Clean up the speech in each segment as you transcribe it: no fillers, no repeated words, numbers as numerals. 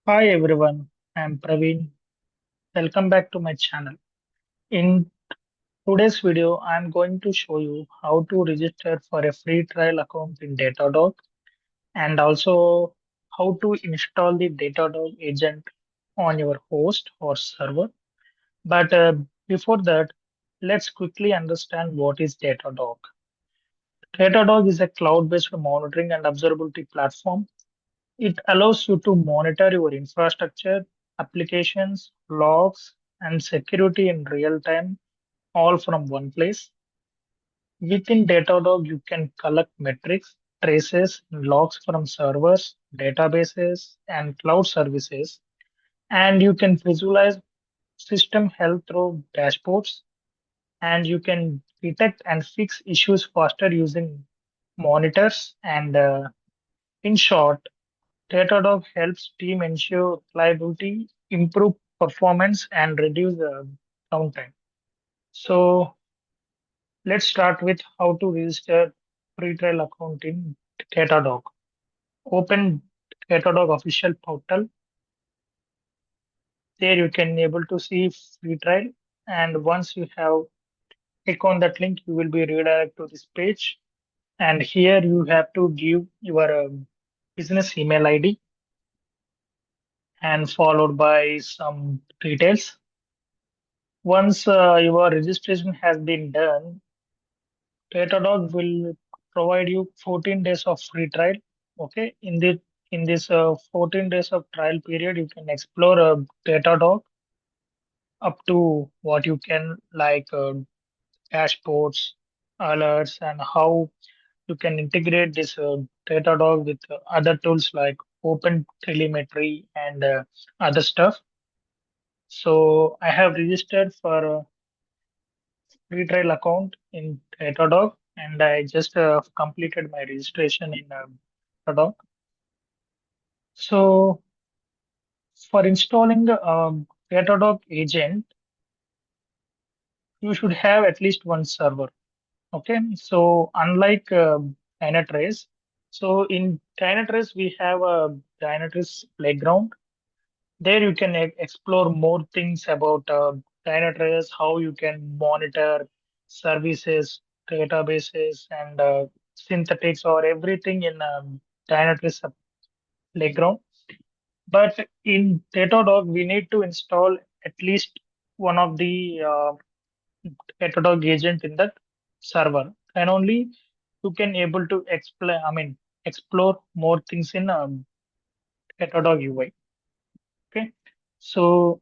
Hi everyone, I'm Praveen. Welcome back to my channel. In today's video, I'm going to show you how to register for a free trial account in Datadog and also how to install the Datadog agent on your host or server. But before that, let's quickly understand what is Datadog. Datadog is a cloud-based monitoring and observability platform. It allows you to monitor your infrastructure, applications, logs, and security in real time, all from one place. Within Datadog, you can collect metrics, traces, and logs from servers, databases, and cloud services, and you can visualize system health through dashboards, and you can detect and fix issues faster using monitors. And in short, Datadog helps team ensure reliability, improve performance, and reduce the downtime. So let's start with how to register free trial account in Datadog. Open Datadog official portal. There you can able to see free trial, and once you have click on that link, you will be redirected to this page. And here you have to give your business email ID and followed by some details. Once your registration has been done, Datadog will provide you 14 days of free trial. Okay, in this 14 days of trial period, you can explore Datadog up to what you can like dashboards, alerts, and how you can integrate this Datadog with other tools like Open Telemetry and other stuff. So I have registered for free trial account in Datadog, and I just completed my registration in Datadog. So for installing Datadog Agent, you should have at least one server. Okay, so unlike Dynatrace, so in Dynatrace we have a Dynatrace playground. There you can explore more things about Dynatrace, how you can monitor services, databases, and synthetics or everything in Dynatrace playground. But in Datadog, we need to install at least one of the Datadog agent in that server, and only you can able to explore more things in Datadog UI. Okay, so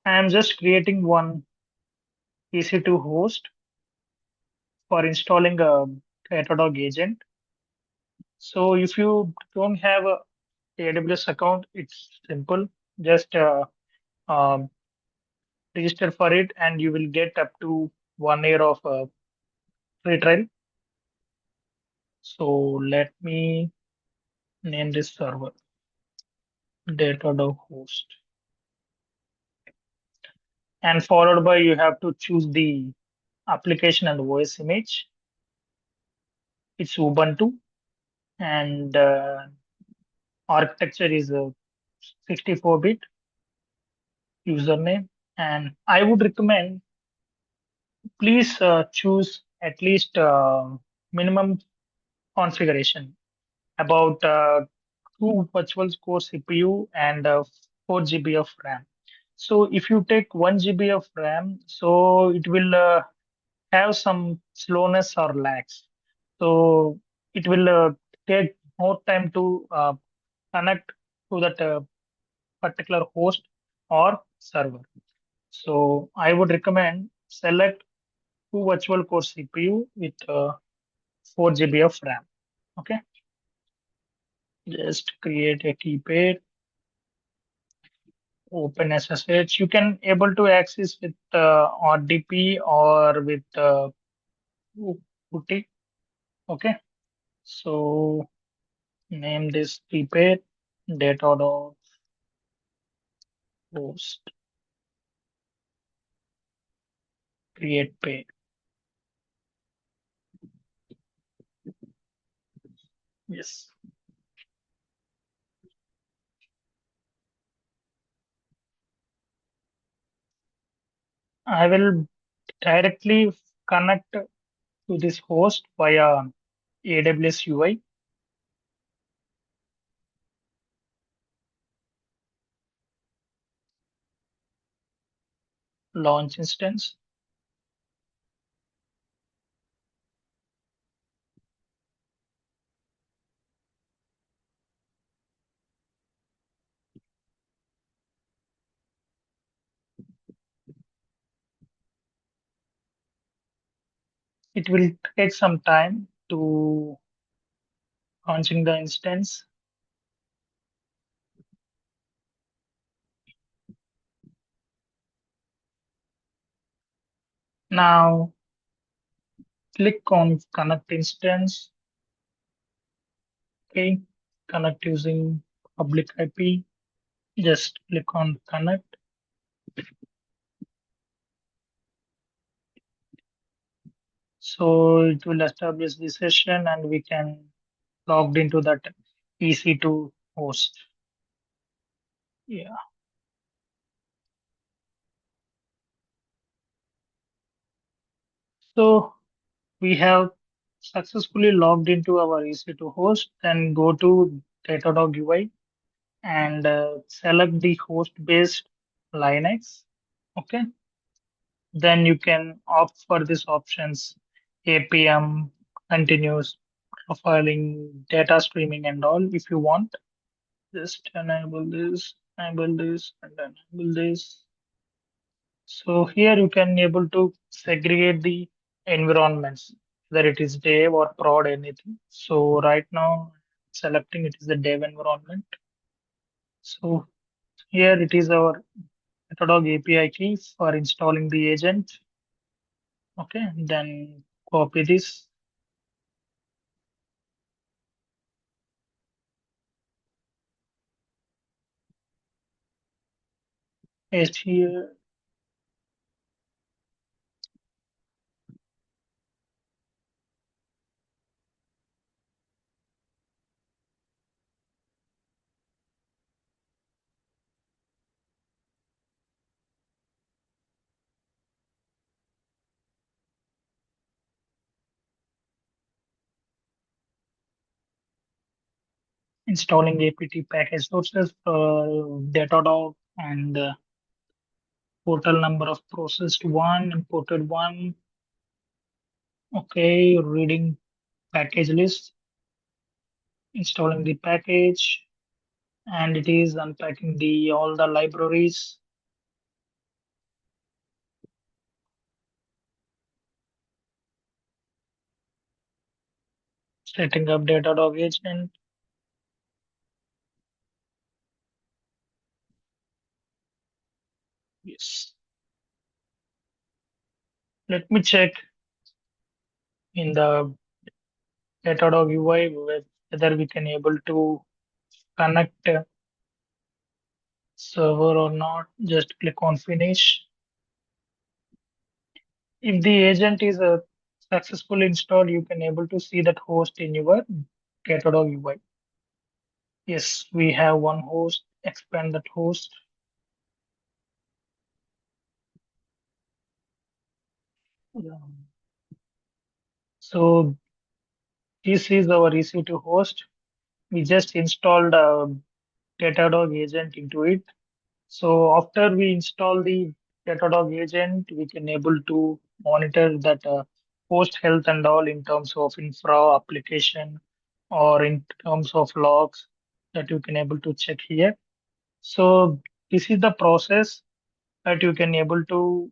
I'm just creating one EC2 host for installing a Datadog agent. So if you don't have a AWS account, it's simple. Just um, register for it, and you will get up to 1 year of free trial. So let me name this server Datadog host, and followed by you have to choose the application and OS image. It's Ubuntu, and architecture is a 64-bit username. And I would recommend please choose at least minimum configuration about two virtual core CPU and 4 GB of RAM. So if you take 1 GB of RAM, so it will have some slowness or lags. So it will take more time to connect to that particular host or server. So I would recommend select two virtual core CPU with 4 GB of RAM. Okay, just create a key pair, open SSH. You can able to access with RDP or with Qt. Okay, so name this key pair data.host, create pair. Yes. I will directly connect to this host via AWS UI launch instance. It will take some time to launching the instance. Now click on connect instance. Okay, connect using public IP. Just click on connect. So it will establish the session and we can logged into that EC2 host. Yeah. So we have successfully logged into our EC2 host. Then go to Datadog UI and select the host based Linux. Okay. Then you can opt for these options APM, continuous profiling, data streaming, and all if you want. Just enable this, and enable this. So here you can able to segregate the environments, whether it is dev or prod, anything. So right now selecting it is the dev environment. So here it is our Datadog API key for installing the agent. Okay, then copy this, paste here, installing apt package sources for Datadog and total number of processed one, imported one. Okay, reading package list, installing the package, and it is unpacking the all the libraries, setting up Datadog Agent. Yes. Let me check in the Datadog UI whether we can able to connect server or not. Just click on finish. If the agent is a successful install, you can able to see that host in your Datadog UI. Yes, we have one host. Expand that host. Yeah. So this is our EC2 host. We just installed Datadog agent into it. So after we install the Datadog agent, we can able to monitor that host health and all in terms of infra application or in terms of logs that you can able to check here. So this is the process that you can able to,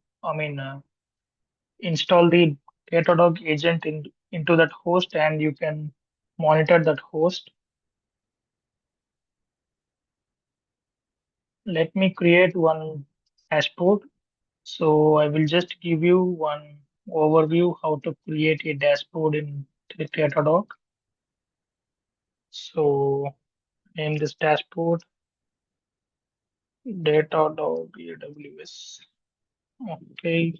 install the Datadog agent into that host and you can monitor that host. Let me create one dashboard. So I will just give you one overview how to create a dashboard in Datadog. So name this dashboard Datadog AWS. Okay,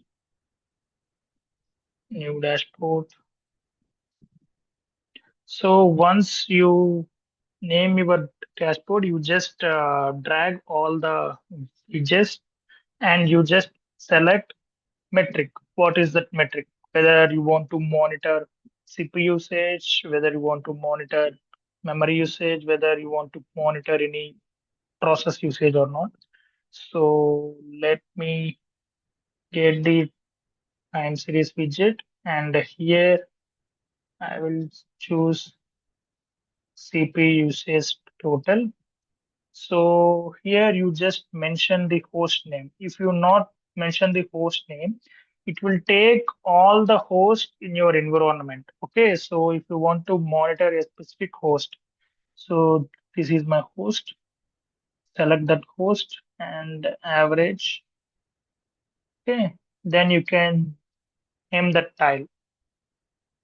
new dashboard. So once you name your dashboard, you just drag all the widgets and you just select. metric. What is that metric? Whether you want to monitor CPU usage, whether you want to monitor memory usage, whether you want to monitor any process usage or not. So let me get the time series widget, and here I will choose CPU usage total. So here you just mention the host name. If you not mention the host name, it will take all the hosts in your environment. Okay, so if you want to monitor a specific host, so this is my host, select that host and average. Okay, then you can name that tile,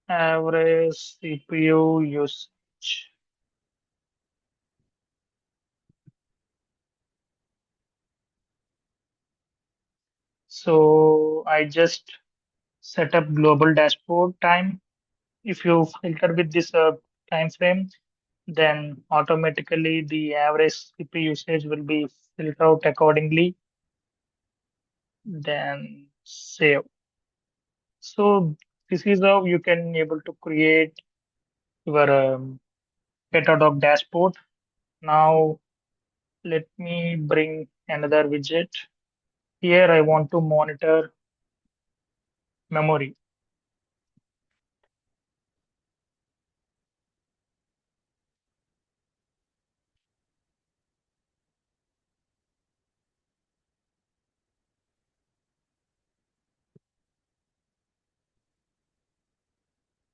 average CPU usage. So I just set up global dashboard time. If you filter with this time frame, then automatically the average CP usage will be filtered out accordingly. Then save. So this is how you can able to create your Datadog dashboard. Now let me bring another widget. Here I want to monitor memory,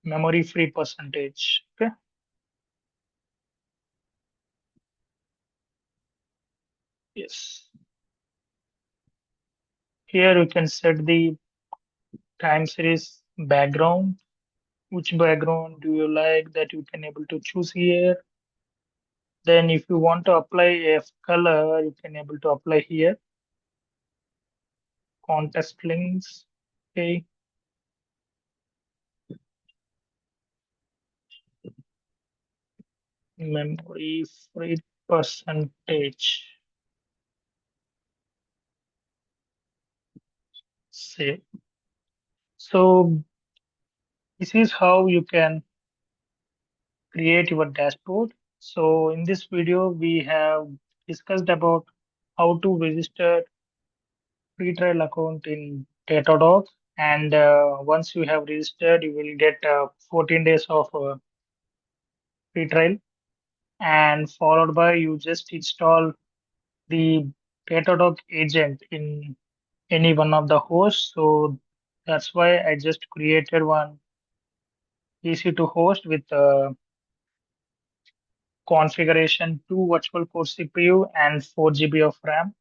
memory free percentage. Okay. Yes. Here you can set the time series background. Which background do you like that you can able to choose here. Then if you want to apply a color, you can able to apply here. Context links. Okay. Memory free percentage. Save. So this is how you can create your dashboard. So in this video, we have discussed about how to register free trial account in Datadog. And once you have registered, you will get 14 days of free trial. And followed by you just install the Datadog agent in any one of the hosts. So that's why I just created one EC2 host with configuration 2 virtual core CPU and 4 GB of RAM.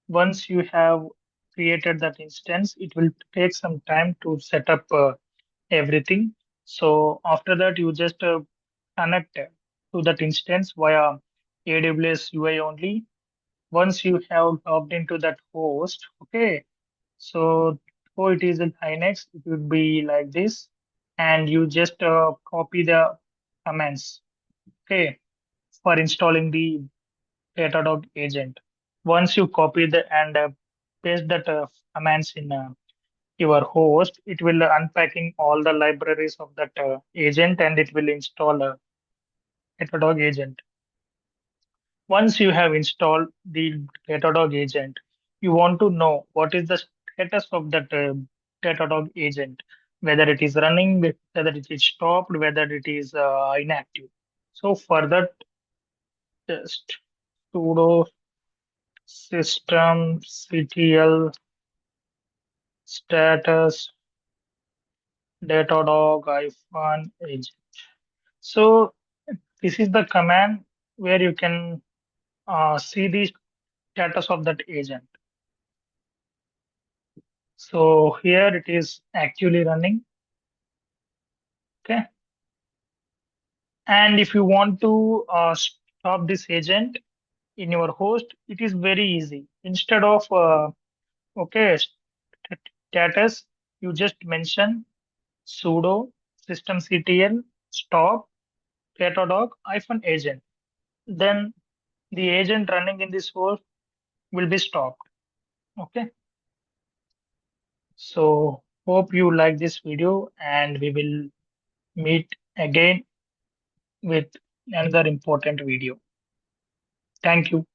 Once you have created that instance, it will take some time to set up everything. So after that, you just connect to that instance via AWS UI only. Once you have logged into that host, okay, so oh, it is in Linux, it would be like this, and you just copy the commands, okay, for installing the Datadog agent. Once you copy the and paste that commands in your host, it will unpacking all the libraries of that agent and it will install a Datadog agent. Once you have installed the Datadog agent, you want to know what is the status of that Datadog agent, whether it is running, whether it is stopped, whether it is inactive. So for that, just sudo systemctl status Datadog agent. So this is the command where you can see the status of that agent. So here it is actually running. Okay. And if you want to stop this agent in your host, it is very easy. Instead of okay status, you just mention sudo systemctl stop Datadog-agent. Then the agent running in this host will be stopped. Okay. So hope you like this video and we will meet again with another important video. Thank you.